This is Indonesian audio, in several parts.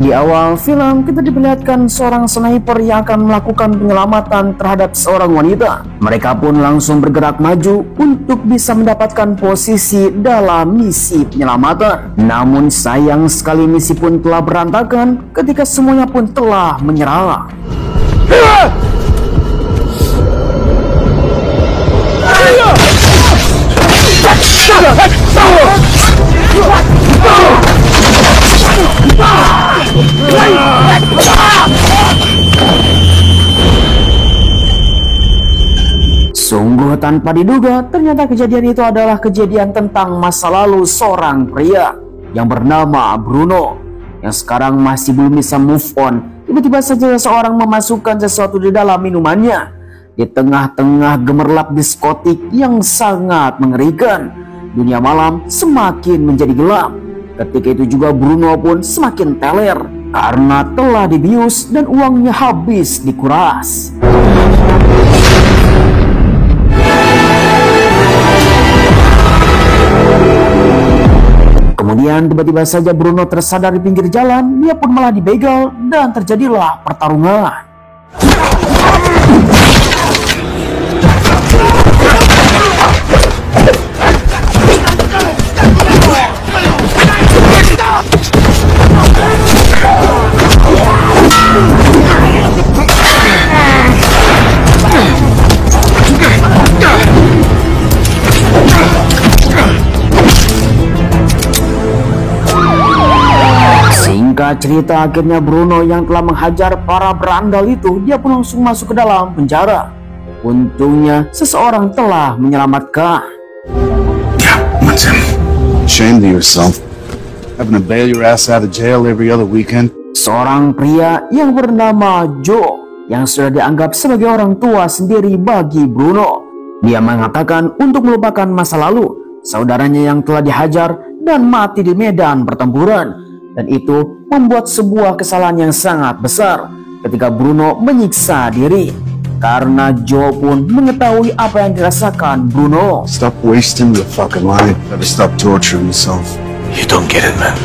Di awal film kita diperlihatkan seorang sniper yang akan melakukan penyelamatan terhadap seorang wanita. Mereka pun langsung bergerak maju untuk bisa mendapatkan posisi dalam misi penyelamatan. Namun sayang sekali misi pun telah berantakan ketika semuanya pun telah menyerah. Sungguh tanpa diduga, ternyata kejadian itu adalah kejadian tentang masa lalu seorang pria yang bernama Bruno, yang sekarang masih belum bisa move on. Tiba-tiba saja seseorang memasukkan sesuatu di dalam minumannya di tengah-tengah gemerlap diskotik yang sangat mengerikan. Dunia malam semakin menjadi gelap. Ketika itu juga Bruno pun semakin teler karena telah dibius dan uangnya habis dikuras. Kemudian tiba-tiba saja Bruno tersadar di pinggir jalan. Dia pun malah dibegal dan terjadilah pertarungan. Singkat cerita, akhirnya Bruno yang telah menghajar para berandal itu, dia pun langsung masuk ke dalam penjara. Untungnya seseorang telah menyelamatkan. Yeah, that's him. Shame to yourself. Having to bail your ass out of jail every other weekend. Seorang pria yang bernama Joe, yang sudah dianggap sebagai orang tua sendiri bagi Bruno. Dia mengatakan untuk melupakan masa lalu saudaranya yang telah dihajar dan mati di medan pertempuran. Dan itu membuat sebuah kesalahan yang sangat besar ketika Bruno menyiksa diri. Karena Joe pun mengetahui apa yang dirasakan Bruno. Stop wasting your fucking life. Never stop torturing yourself. You don't get it, man.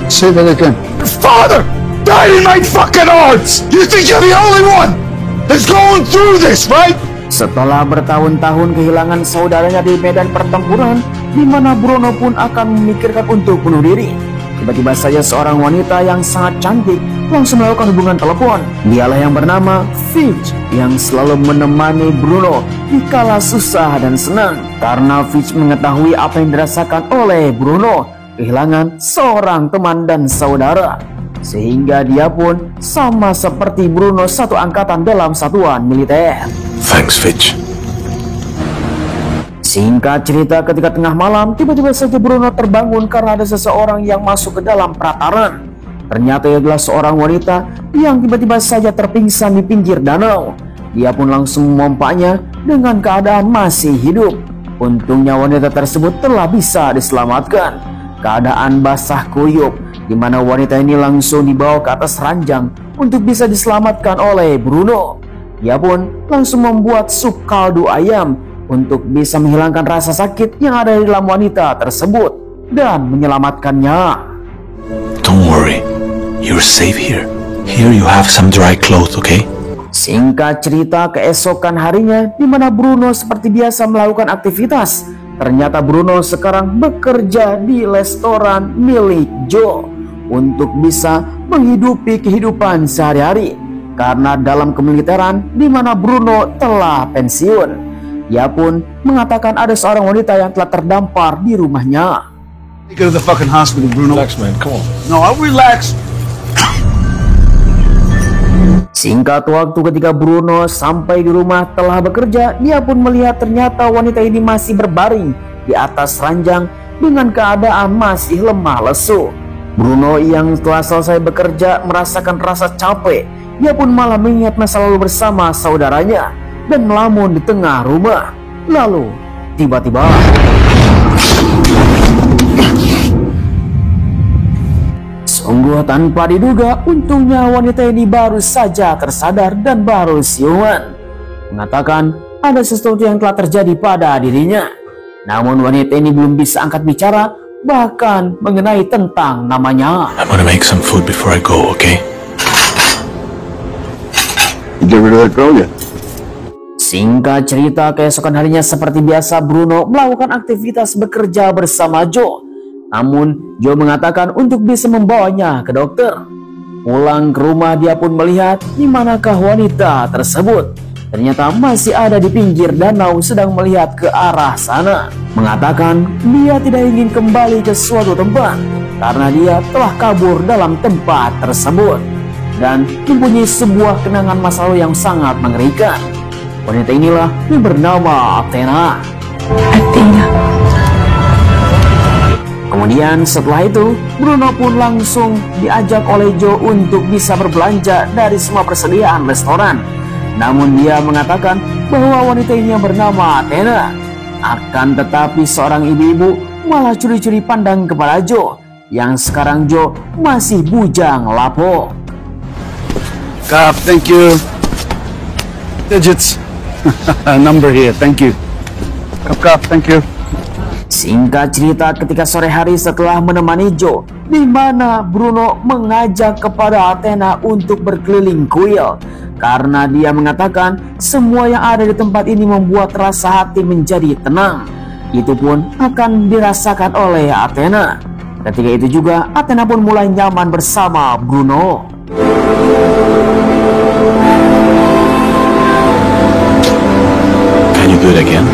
Say that again. Your father died in my fucking arms! You think you're the only one that's going through this, right? Setelah bertahun-tahun kehilangan saudaranya di medan pertempuran, di mana Bruno pun akan memikirkan untuk bunuh diri, tiba-tiba saja seorang wanita yang sangat cantik langsung melakukan hubungan telepon. Dialah yang bernama Fitch, yang selalu menemani Bruno di kala susah dan senang. Karena Fitch mengetahui apa yang dirasakan oleh Bruno, kehilangan seorang teman dan saudara, sehingga dia pun sama seperti Bruno satu angkatan dalam satuan militer. Thanks, Fitch. Singkat cerita, ketika tengah malam, tiba-tiba saja Bruno terbangun karena ada seseorang yang masuk ke dalam perataran. Ternyata ia adalah seorang wanita yang tiba-tiba saja terpingsan di pinggir danau. Dia pun langsung memompanya dengan keadaan masih hidup. Untungnya wanita tersebut telah bisa diselamatkan. Keadaan basah kuyup, di mana wanita ini langsung dibawa ke atas ranjang untuk bisa diselamatkan oleh Bruno. Dia pun langsung membuat sup kaldu ayam untuk bisa menghilangkan rasa sakit yang ada di dalam wanita tersebut dan menyelamatkannya. Don't worry, you're safe here. Here you have some dry clothes, okay? Singkat cerita, keesokan harinya, di mana Bruno seperti biasa melakukan aktivitas, ternyata Bruno sekarang bekerja di restoran milik Joe untuk bisa menghidupi kehidupan sehari-hari. Karena dalam kemiliteran, di mana Bruno telah pensiun, ia pun mengatakan ada seorang wanita yang telah terdampar di rumahnya. Go to the fucking hospital, Bruno. Relax, man. Come on. No, I'll relax. Singkat waktu, ketika Bruno sampai di rumah telah bekerja, dia pun melihat ternyata wanita ini masih berbaring di atas ranjang dengan keadaan masih lemah lesu. Bruno yang telah selesai bekerja merasakan rasa capek. Dia pun malah mengingat masa lalu bersama saudaranya dan melamun di tengah rumah. Lalu tiba-tiba sungguh tanpa diduga, untungnya wanita ini baru saja tersadar dan baru siuman, mengatakan ada sesuatu yang telah terjadi pada dirinya. Namun wanita ini belum bisa angkat bicara bahkan mengenai tentang namanya. I'm gonna make some food before I go, okay? You get rid of that girl yet? Singkat cerita, keesokan harinya seperti biasa Bruno melakukan aktivitas bekerja bersama Joe. Namun Joe mengatakan untuk bisa membawanya ke dokter. Pulang ke rumah dia pun melihat di manakah wanita tersebut. Ternyata masih ada di pinggir danau sedang melihat ke arah sana. Mengatakan dia tidak ingin kembali ke suatu tempat karena dia telah kabur dalam tempat tersebut dan mempunyai sebuah kenangan masa lalu yang sangat mengerikan. Wanita inilah yang bernama Athena. Kemudian setelah itu, Bruno pun langsung diajak oleh Joe untuk bisa berbelanja dari semua persediaan restoran. Namun dia mengatakan bahwa wanita ini yang bernama Athena. Akan tetapi seorang ibu-ibu malah curi-curi pandang kepada Joe, yang sekarang Joe masih bujang lapuk. Cop, thank you. Digits. Number here, thank you. Cop, thank you. Singkat cerita, ketika sore hari setelah menemani Joe, di mana Bruno mengajak kepada Athena untuk berkeliling kuil karena dia mengatakan semua yang ada di tempat ini membuat rasa hati menjadi tenang. Itu pun akan dirasakan oleh Athena. Ketika itu juga Athena pun mulai nyaman bersama Bruno. Can you do it again?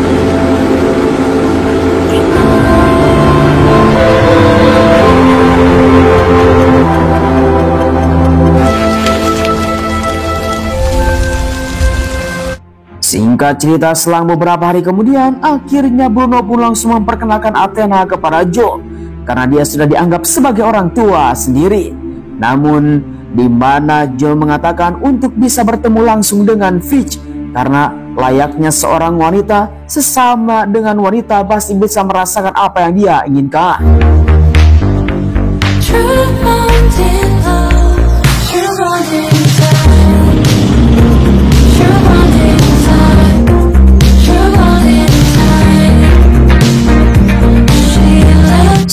Singkat cerita, selang beberapa hari kemudian, akhirnya Bruno pun langsung memperkenalkan Athena kepada Joe karena dia sudah dianggap sebagai orang tua sendiri. Namun, di mana Joe mengatakan untuk bisa bertemu langsung dengan Fitch karena layaknya seorang wanita, sesama dengan wanita pasti bisa merasakan apa yang dia inginkan.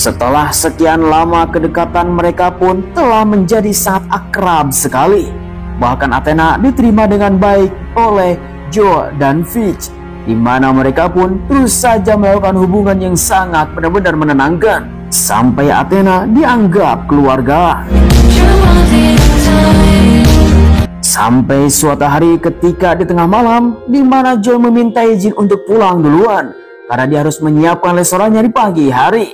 Setelah sekian lama kedekatan, mereka pun telah menjadi sangat akrab sekali. Bahkan Athena diterima dengan baik oleh Joe dan Fitch, di mana mereka pun terus saja melakukan hubungan yang sangat benar-benar menenangkan sampai Athena dianggap keluarga. Sampai suatu hari ketika di tengah malam, di mana Joe meminta izin untuk pulang duluan karena dia harus menyiapkan restorannya di pagi hari.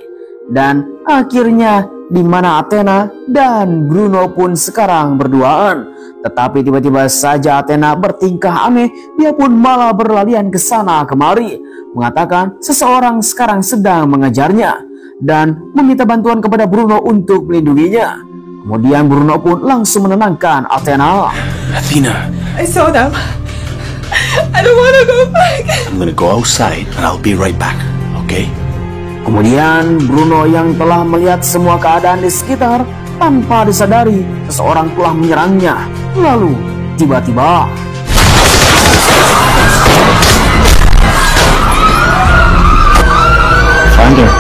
Dan akhirnya di mana Athena dan Bruno pun sekarang berduaan. Tetapi tiba-tiba saja Athena bertingkah aneh. Dia pun malah berlarian ke sana kemari, mengatakan seseorang sekarang sedang mengejarnya dan meminta bantuan kepada Bruno untuk melindunginya. Kemudian Bruno pun langsung menenangkan Athena. Athena, I saw them. I don't want to go back. I'm gonna go outside and I'll be right back, okay? Kemudian Bruno yang telah melihat semua keadaan di sekitar, tanpa disadari seseorang telah menyerangnya. Lalu tiba-tiba Find her.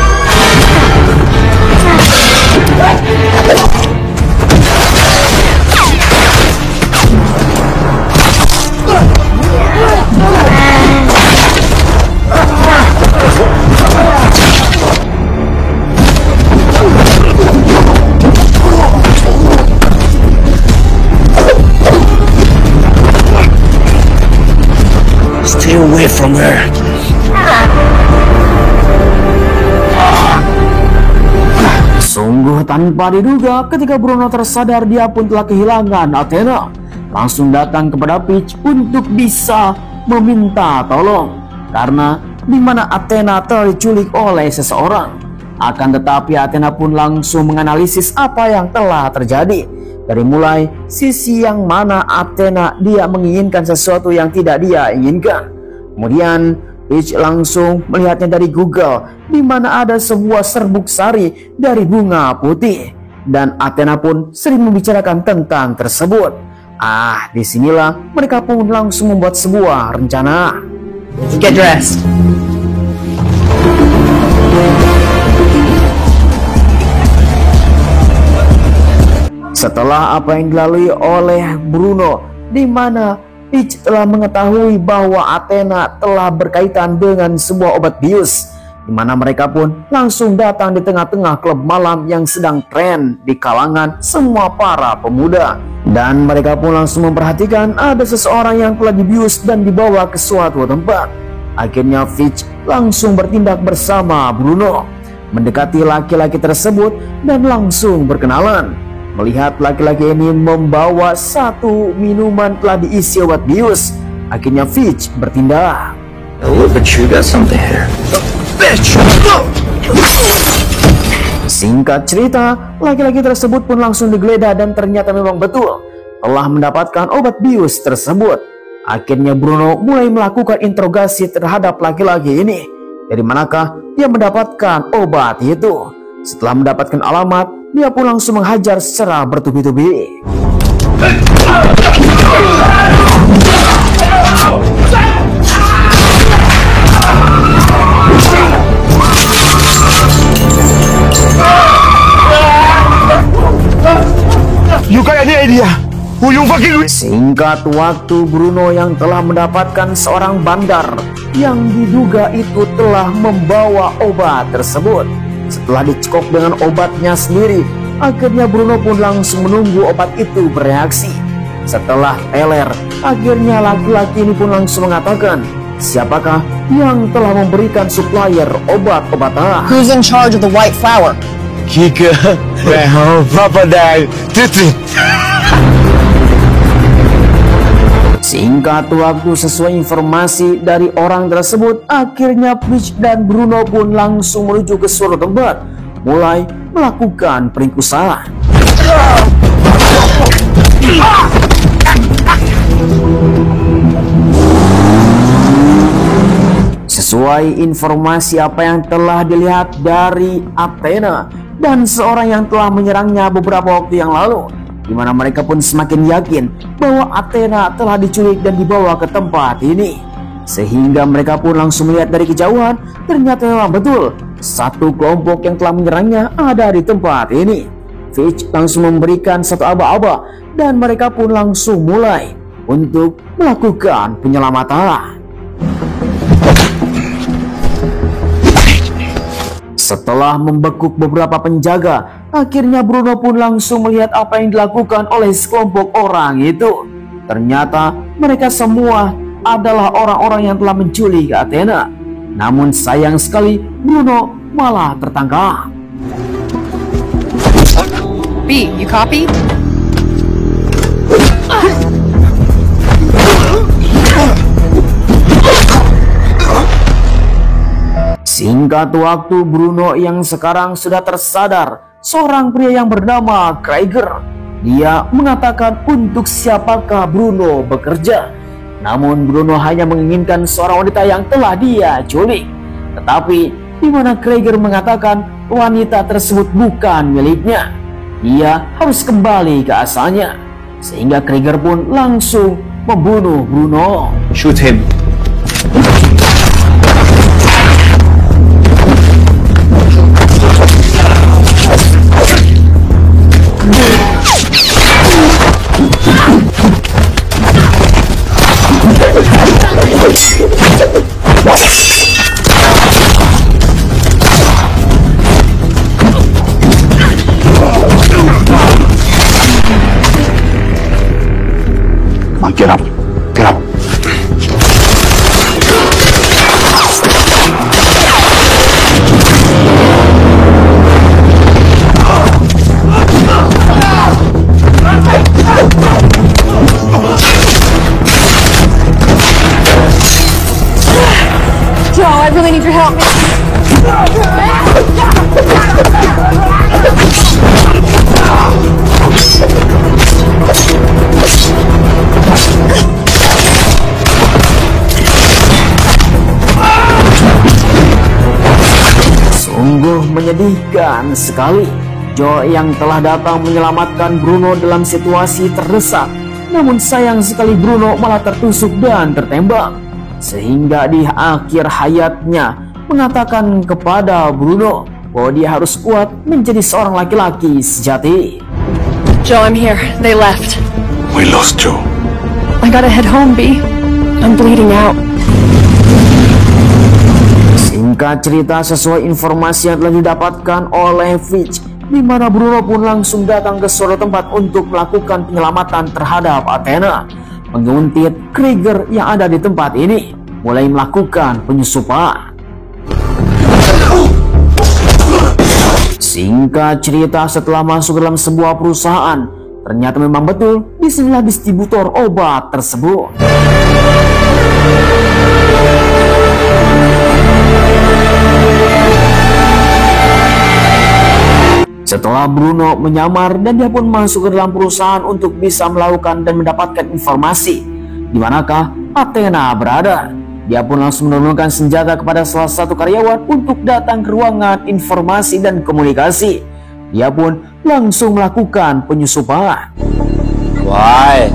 Stay away from her. sungguh tanpa diduga ketika Bruno tersadar dia pun telah kehilangan Athena, langsung datang kepada Fitch untuk bisa meminta tolong karena di mana Athena telah diculik oleh seseorang. Akan tetapi Athena pun langsung menganalisis apa yang telah terjadi. Dari mulai sisi yang mana Athena dia menginginkan sesuatu yang tidak dia inginkan. Kemudian Fitch langsung melihatnya dari Google, di mana ada sebuah serbuk sari dari bunga putih, dan Athena pun sering membicarakan tentang tersebut. Disinilah mereka pun langsung membuat sebuah rencana. Get dressed. Setelah apa yang dilalui oleh Bruno, di mana Peach telah mengetahui bahwa Athena telah berkaitan dengan sebuah obat bius, di mana mereka pun langsung datang di tengah-tengah klub malam yang sedang tren di kalangan semua para pemuda. Dan mereka pun langsung memperhatikan ada seseorang yang telah dibius dan dibawa ke suatu tempat. Akhirnya Peach langsung bertindak bersama Bruno, mendekati laki-laki tersebut dan langsung berkenalan. Melihat laki-laki ini membawa satu minuman telah diisi obat bius, akhirnya Peach bertindak. Look at you, got something here. Bitch! Singkat cerita, laki-laki tersebut pun langsung digeledah dan ternyata memang betul telah mendapatkan obat bius tersebut. Akhirnya Bruno mulai melakukan interogasi terhadap laki-laki ini. Dari manakah dia mendapatkan obat itu? Setelah mendapatkan alamat, dia pun langsung menghajar secara bertubi-tubi. You got any idea who you fucking with? Singkat waktu, Bruno yang telah mendapatkan seorang bandar yang diduga itu telah membawa obat tersebut. Setelah dicekok dengan obatnya sendiri, akhirnya Bruno pun langsung menunggu obat itu bereaksi. Setelah teler, akhirnya laki-laki ini pun langsung mengatakan siapakah yang telah memberikan supplier obat-obatan. Who's in charge of the white flower? Kika, Papa Dad, Titi. Singkat waktu, sesuai informasi dari orang tersebut, akhirnya Peach dan Bruno pun langsung menuju ke suatu tempat, mulai melakukan peringkusan. Sesuai informasi apa yang telah dilihat dari Athena dan seorang yang telah menyerangnya beberapa waktu yang lalu, di mana mereka pun semakin yakin bahwa Athena telah diculik dan dibawa ke tempat ini. Sehingga mereka pun langsung melihat dari kejauhan, ternyata memang betul satu kelompok yang telah menyerangnya ada di tempat ini. Peach langsung memberikan satu aba-aba dan mereka pun langsung mulai untuk melakukan penyelamatan. Setelah membekuk beberapa penjaga, akhirnya Bruno pun langsung melihat apa yang dilakukan oleh sekelompok orang itu. Ternyata mereka semua adalah orang-orang yang telah menculik Athena. Namun sayang sekali Bruno malah tertangkap. B, you copy? Singkat waktu, Bruno yang sekarang sudah tersadar, seorang pria yang bernama Krieger. Dia mengatakan untuk siapakah Bruno bekerja. Namun Bruno hanya menginginkan seorang wanita yang telah dia culik. Tetapi di mana Krieger mengatakan wanita tersebut bukan miliknya, dia harus kembali ke asalnya. Sehingga Krieger pun langsung membunuh Bruno. Shoot him. Get up. Get up. Joe, I really need your help. Sungguh menyedihkan sekali. Joe yang telah datang menyelamatkan Bruno dalam situasi terdesak. Namun sayang sekali Bruno malah tertusuk dan tertembak. Sehingga di akhir hayatnya mengatakan kepada Bruno bahwa dia harus kuat menjadi seorang laki-laki sejati. Joe, I'm here. They left. We lost Joe. I gotta head home, B. I'm bleeding out. Singkat cerita, sesuai informasi yang telah didapatkan oleh Fitch, di mana Bruno pun langsung datang ke suatu tempat untuk melakukan penyelamatan terhadap Athena. Menguntit Krieger yang ada di tempat ini mulai melakukan penyusupan. Singkat cerita, setelah masuk dalam sebuah perusahaan, ternyata memang betul disinilah distributor obat tersebut. Setelah Bruno menyamar dan dia pun masuk ke dalam perusahaan untuk bisa melakukan dan mendapatkan informasi di manakah Athena berada, dia pun langsung menurunkan senjata kepada salah satu karyawan untuk datang ke ruangan informasi dan komunikasi. Dia pun langsung melakukan penyusupan. Why?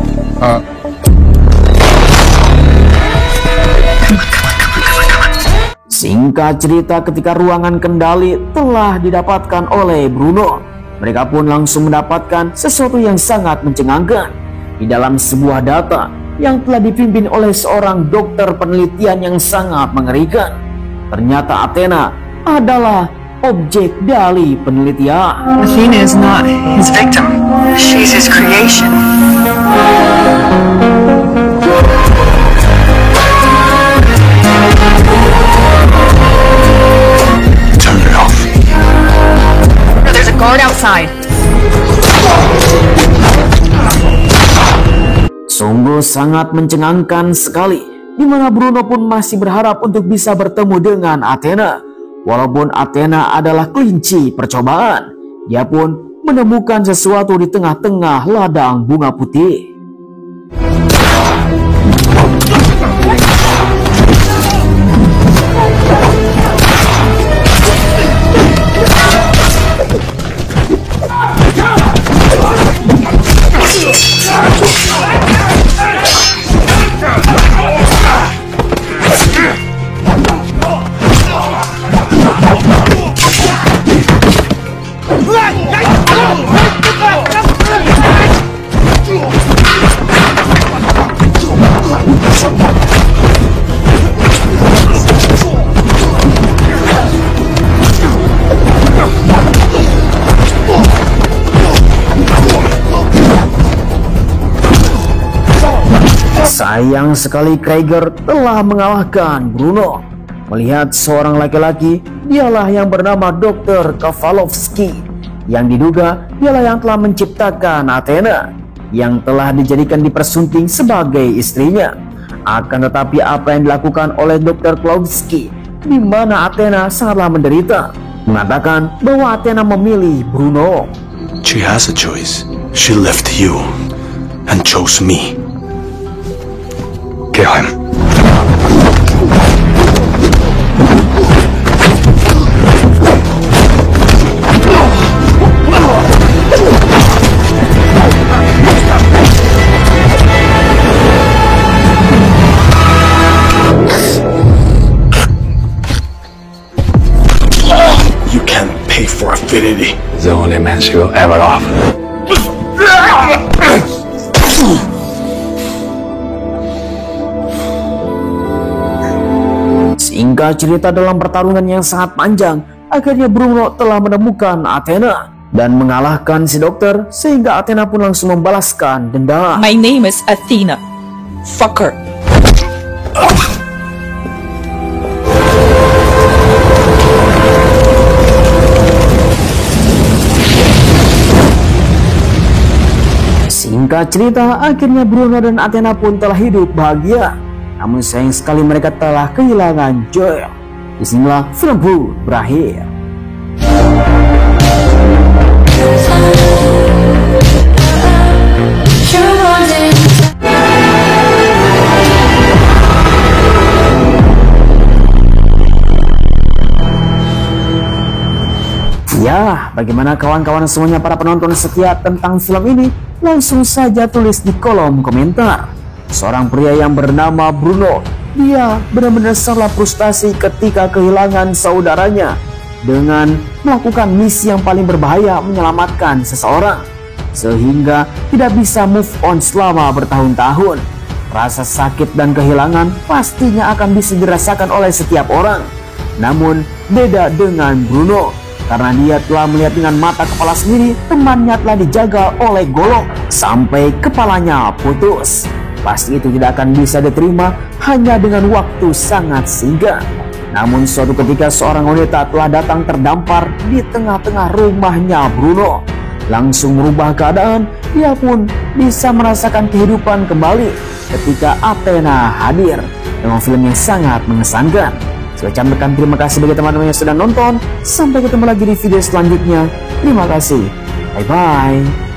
Singkat cerita, ketika ruangan kendali telah didapatkan oleh Bruno, mereka pun langsung mendapatkan sesuatu yang sangat mencengangkan di dalam sebuah data yang telah dipimpin oleh seorang dokter penelitian yang sangat mengerikan. Ternyata Athena adalah objek dari penelitian. Athena is not his victim. She's his creation. Turn it off. There's a guard outside. Sungguh sangat mencengangkan sekali, di mana Bruno pun masih berharap untuk bisa bertemu dengan Athena. Walaupun Athena adalah kelinci percobaan, dia pun menemukan sesuatu di tengah-tengah ladang bunga putih. Sayang sekali Krieger telah mengalahkan Bruno. Melihat seorang laki-laki, dialah yang bernama Dr. Kowalski, yang diduga dialah yang telah menciptakan Athena, yang telah dijadikan dipersunting sebagai istrinya. Akan tetapi apa yang dilakukan oleh Dr. Kowalski, di mana Athena sangatlah menderita, mengatakan bahwa Athena memilih Bruno. She has a choice. She left you and chose me. Kill him. You can't pay for affinity. The only man she will ever love. Singkat cerita, dalam pertarungan yang sangat panjang, akhirnya Bruno telah menemukan Athena dan mengalahkan si dokter, sehingga Athena pun langsung membalaskan dendam. My name is Athena. Fucker. Singkat cerita, akhirnya Bruno dan Athena pun telah hidup bahagia. Namun sayang sekali mereka telah kehilangan Joel. Disinilah film pun berakhir. Ya, bagaimana kawan-kawan semuanya para penonton setia tentang film ini? Langsung saja tulis di kolom komentar. Seorang pria yang bernama Bruno, dia benar-benar sangat frustasi ketika kehilangan saudaranya dengan melakukan misi yang paling berbahaya, menyelamatkan seseorang. sehingga tidak bisa move on selama bertahun-tahun. Rasa sakit dan kehilangan pastinya akan bisa dirasakan oleh setiap orang. Namun beda dengan Bruno, karena dia telah melihat dengan mata kepala sendiri temannya telah dijaga oleh golok sampai kepalanya putus. Pasti itu tidak akan bisa diterima hanya dengan waktu sangat singkat. Namun suatu ketika seorang wanita telah datang terdampar di tengah-tengah rumahnya Bruno. Langsung merubah keadaan, dia pun bisa merasakan kehidupan kembali ketika Athena hadir. Memang film yang sangat mengesankan. Saya ucapkan terima kasih bagi teman-teman yang sudah nonton. Sampai ketemu lagi di video selanjutnya. Terima kasih. Bye-bye.